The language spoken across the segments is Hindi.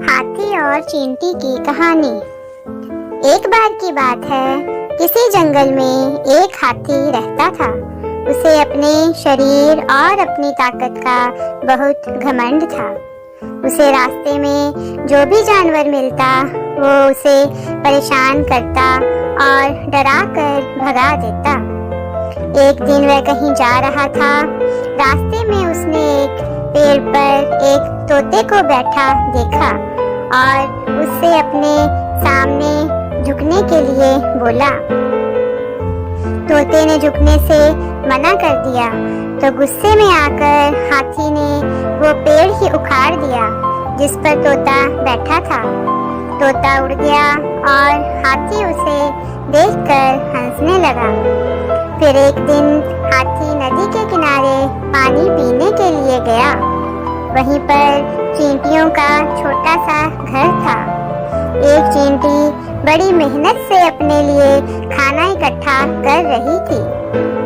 हाथी और चींटी की कहानी। एक बार की बात है, किसी जंगल में एक हाथी रहता था। उसे अपने शरीर और अपनी ताकत का बहुत घमंड था। उसे रास्ते में जो भी जानवर मिलता वो उसे परेशान करता और डरा कर भगा देता। एक दिन वह कहीं जा रहा था। रास्ते में उसने एक पेड़ पर एक तोते को बैठा देखा और उससे अपने सामने झुकने के लिए बोला। तोते ने झुकने से मना कर दिया तो गुस्से में आकर हाथी ने वो पेड़ ही उखाड़ दिया जिस पर तोता बैठा था। तोता उड़ गया और हाथी उसे देखकर हंसने लगा। फिर एक दिन हाथी नदी के किनारे पानी पीने के लिए गया। वहीं पर चींटियों का छोटा सा घर था। एक चींटी बड़ी मेहनत से अपने लिए खाना इकट्ठा कर रही थी।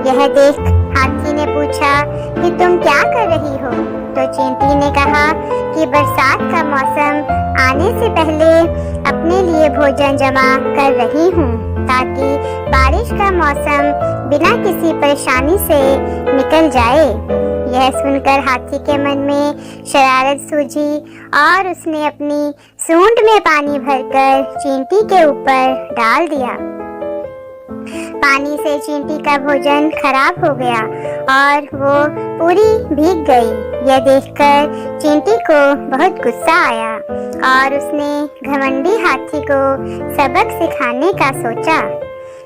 यह देख हाथी ने पूछा कि तुम क्या कर रही हो? तो चींटी ने कहा कि बरसात का मौसम आने से पहले अपने लिए भोजन जमा कर रही हूँ ताकि बारिश का मौसम बिना किसी परेशानी से निकल जाए। यह सुनकर हाथी के मन में शरारत सूझी और उसने अपनी सूंड में पानी भरकर चींटी के ऊपर डाल दिया। पानी से चींटी का भोजन खराब हो गया और वो पूरी भीग गई। यह देखकर चींटी को बहुत गुस्सा आया और उसने घमंडी हाथी को सबक सिखाने का सोचा।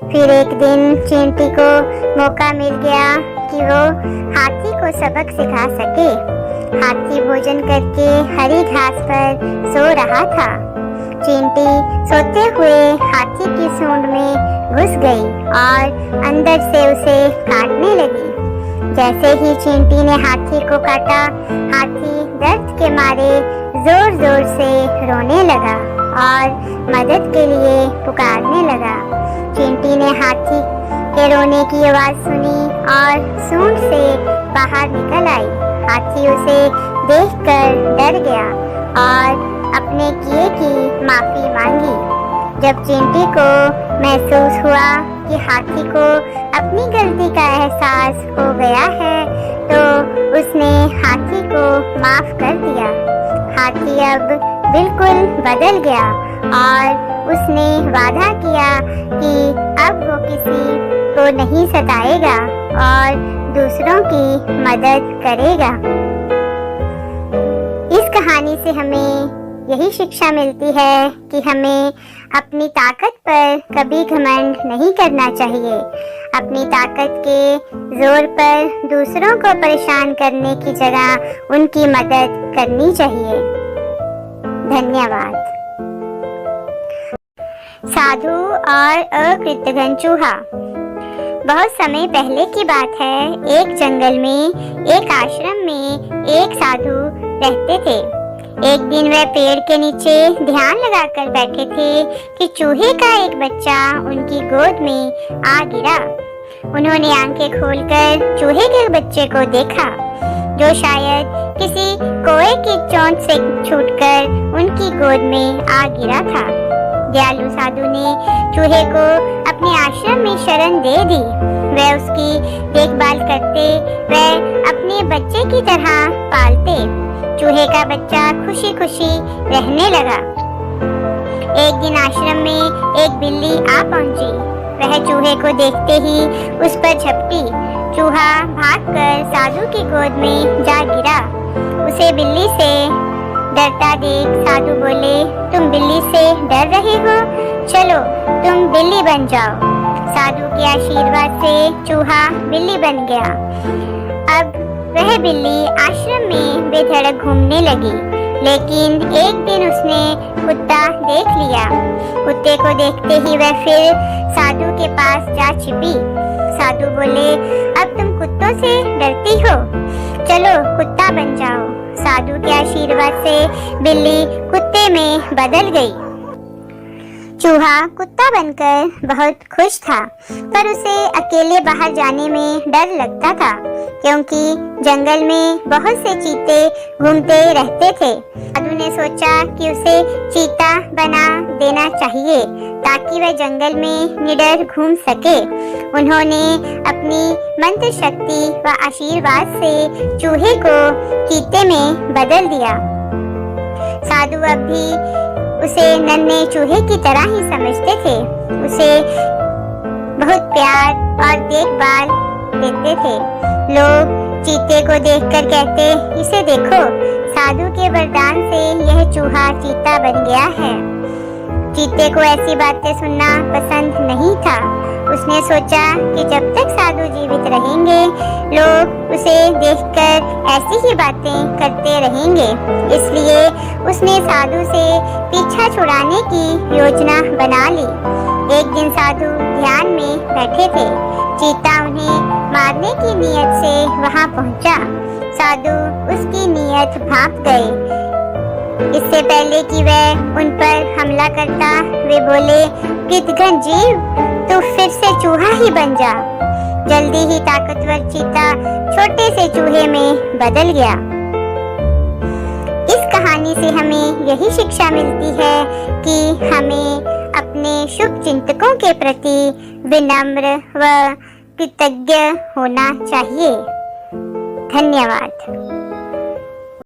फिर एक दिन चींटी को मौका मिल गया कि वो हाथी को सबक सिखा सके। हाथी भोजन करके हरी घास पर सो रहा था। चींटी सोते हुए हाथी की सूंड में घुस गई और अंदर से उसे काटने लगी। जैसे ही चींटी ने हाथी को काटा, हाथी दर्द के मारे जोर जोर से रोने लगा और मदद के लिए पुकारने लगा। चींटी ने हाथी के रोने की आवाज सुनी और सूंड से बाहर निकल आई। हाथी उसे देखकर डर गया और अपने किए की माफी मांगी। जब चींटी को महसूस हुआ कि हाथी को अपनी गलती का एहसास हो गया है तो उसने हाथी को माफ कर दिया। हाथी अब बिल्कुल बदल गया और उसने वादा किया कि अब वो किसी को नहीं सताएगा और दूसरों की मदद करेगा। इस कहानी से हमें यही शिक्षा मिलती है कि हमें अपनी ताकत पर कभी घमंड नहीं करना चाहिए। अपनी ताकत के जोर पर दूसरों को परेशान करने की जगह उनकी मदद करनी चाहिए। धन्यवाद। साधु और अकृतघ्न चूहा। बहुत समय पहले की बात है। एक जंगल में एक आश्रम में एक साधु रहते थे। एक दिन वह पेड़ के नीचे ध्यान लगाकर बैठे थे कि चूहे का एक बच्चा उनकी गोद में आ गिरा। उन्होंने आंखें खोलकर चूहे के बच्चे को देखा जो शायद किसी कोए की चोंच से छूटकर उनकी गोद में आ गिरा था। दयालु साधु ने चूहे को अपने आश्रम में शरण दे दी। वह उसकी देखभाल करते, वह अपने बच्चे की तरह पालते। चूहे का बच्चा खुशी खुशी रहने लगा। एक दिन आश्रम में एक बिल्ली आ पहुंची। वह चूहे को देखते ही उस पर झपटी। चूहा भागकर साधु की गोद में जा गिरा। उसे बिल्ली से डरता देख साधु बोले, तुम बिल्ली से डर रहे हो? चलो तुम बिल्ली बन जाओ। साधु के आशीर्वाद से चूहा बिल्ली बन गया। अब वह बिल्ली आश्रम में बेधड़क घूमने लगी। लेकिन एक दिन उसने कुत्ता देख लिया। कुत्ते को देखते ही वह फिर साधु के पास जा छिपी। साधु बोले, अब तुम कुत्तों से डरती हो? चलो कुत्ता बन जाओ। साधु के आशीर्वाद से बिल्ली कुत्ते में बदल गई। चूहा कुत्ता बनकर बहुत खुश था, पर उसे अकेले बाहर जाने में डर लगता था क्योंकि जंगल में बहुत से चीते घूमते रहते थे। साधु ने सोचा कि उसे चीता बना देना चाहिए ताकि वह जंगल में निडर घूम सके। उन्होंने अपनी मंत्र शक्ति व आशीर्वाद से चूहे को चीते में बदल दिया। साधु अब भी उसे नन्हे चूहे की तरह ही समझते थे। उसे बहुत प्यार और देखभाल देते थे। लोग चीते को देखकर कहते, इसे देखो, साधु के वरदान से यह चूहा चीता बन गया है। चीते को ऐसी बातें सुनना पसंद नहीं था। उसने सोचा कि जब तक साधु जीवित रहेंगे, लोग उसे देखकर ऐसी ही बातें करते रहेंगे। इसलिए उसने साधु से पीछा छुड़ाने की योजना बना ली। एक दिन साधु ध्यान में बैठे थे। चीता उन्हें मारने की नियत से वहां पहुंचा। साधु उसकी नियत भांप गए। इससे पहले कि वह उन पर हमला करता, वे बोले, कृतघ्न जीव, तू फिर से चूहा ही बन जा। जल्दी ही ताकतवर चीता छोटे से चूहे में बदल गया। इस कहानी से हमें यही शिक्षा मिलती है कि हमें अपने शुभ चिंतकों के प्रति विनम्र व कृतज्ञ होना चाहिए। धन्यवाद।